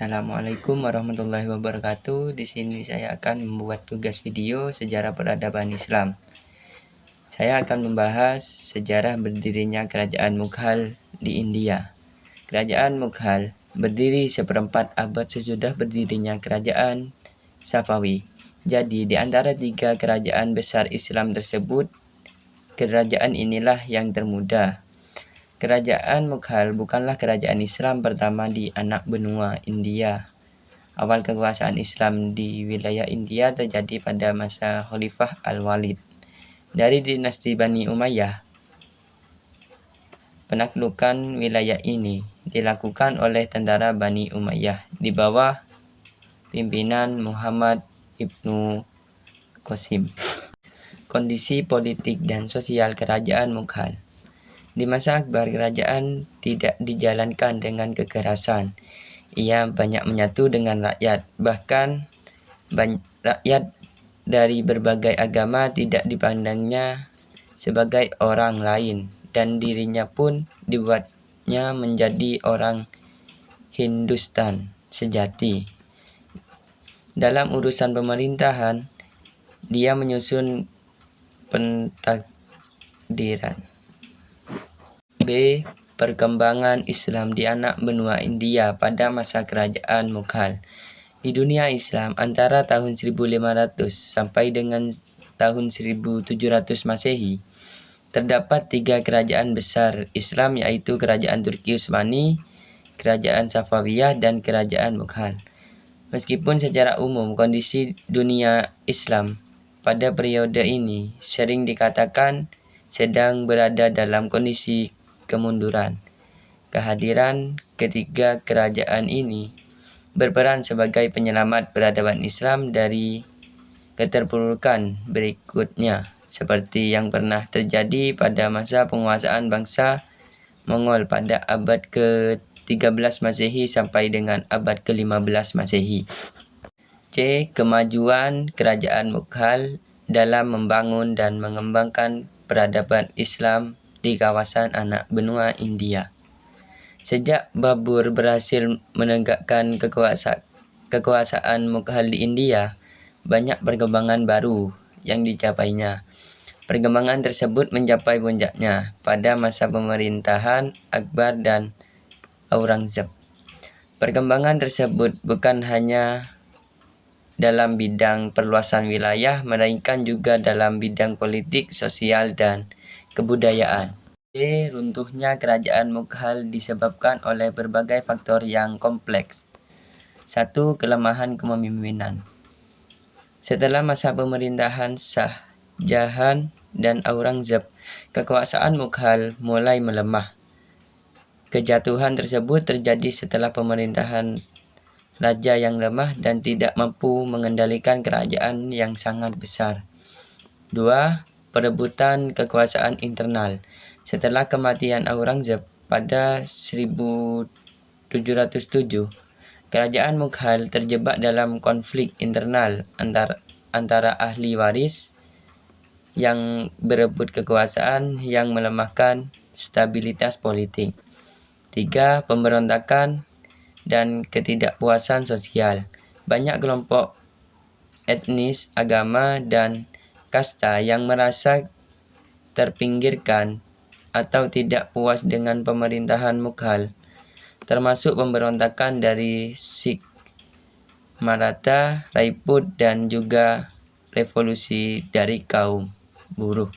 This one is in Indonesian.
Assalamualaikum warahmatullahi wabarakatuh. Di sini saya akan membuat tugas video sejarah peradaban Islam. Saya akan membahas sejarah berdirinya kerajaan Mughal di India. Kerajaan Mughal berdiri seperempat abad sesudah berdirinya kerajaan Safawi. Jadi, di antara tiga kerajaan besar Islam tersebut, kerajaan inilah yang termuda. Kerajaan Mughal bukanlah kerajaan Islam pertama di anak benua India. Awal kekuasaan Islam di wilayah India terjadi pada masa Khalifah Al-Walid. Dari dinasti Bani Umayyah, penaklukan wilayah ini dilakukan oleh tentara Bani Umayyah di bawah pimpinan Muhammad ibnu Qasim. Kondisi politik dan sosial kerajaan Mughal. Di masa Akbar, kerajaan tidak dijalankan dengan kekerasan. Ia banyak menyatu dengan rakyat. Bahkan rakyat dari berbagai agama tidak dipandangnya sebagai orang lain, dan dirinya pun dibuatnya menjadi orang Hindustan sejati. Dalam urusan pemerintahan, dia menyusun pentakdiran. B. Perkembangan Islam di anak benua India pada masa kerajaan Mughal. Di dunia Islam antara tahun 1500 sampai dengan tahun 1700 Masehi, terdapat tiga kerajaan besar Islam, yaitu Kerajaan Turki Utsmani, Kerajaan Safawiyah, dan Kerajaan Mughal. Meskipun secara umum kondisi dunia Islam pada periode ini sering dikatakan sedang berada dalam kondisi kemunduran, kehadiran ketiga kerajaan ini berperan sebagai penyelamat peradaban Islam dari keterpurukan berikutnya, seperti yang pernah terjadi pada masa penguasaan bangsa Mongol pada abad ke-13 Masehi sampai dengan abad ke-15 Masehi. C. Kemajuan kerajaan Mughal dalam membangun dan mengembangkan peradaban Islam di kawasan anak benua India. Sejak Babur berhasil menegakkan kekuasaan Mughal di India, banyak perkembangan baru yang dicapainya. Perkembangan tersebut mencapai puncaknya pada masa pemerintahan Akbar dan Aurangzeb. Perkembangan tersebut bukan hanya dalam bidang perluasan wilayah, melainkan juga dalam bidang politik, sosial, dan kebudayaan. D. Runtuhnya kerajaan Mughal disebabkan oleh berbagai faktor yang kompleks. 1. Kelemahan kepemimpinan. Setelah masa pemerintahan Shah Jahan dan Aurangzeb, kekuasaan Mughal mulai melemah. Kejatuhan tersebut terjadi setelah pemerintahan raja yang lemah dan tidak mampu mengendalikan kerajaan yang sangat besar. 2. Perebutan kekuasaan internal. Setelah kematian Aurangzeb pada 1707, kerajaan Mughal terjebak dalam konflik internal antara ahli waris yang berebut kekuasaan yang melemahkan stabilitas politik. 3. Pemberontakan dan ketidakpuasan sosial. Banyak kelompok etnis, agama, dan kasta yang merasa terpinggirkan atau tidak puas dengan pemerintahan Mughal, termasuk pemberontakan dari Sikh, Maratha, Rajput, dan juga revolusi dari kaum buruh.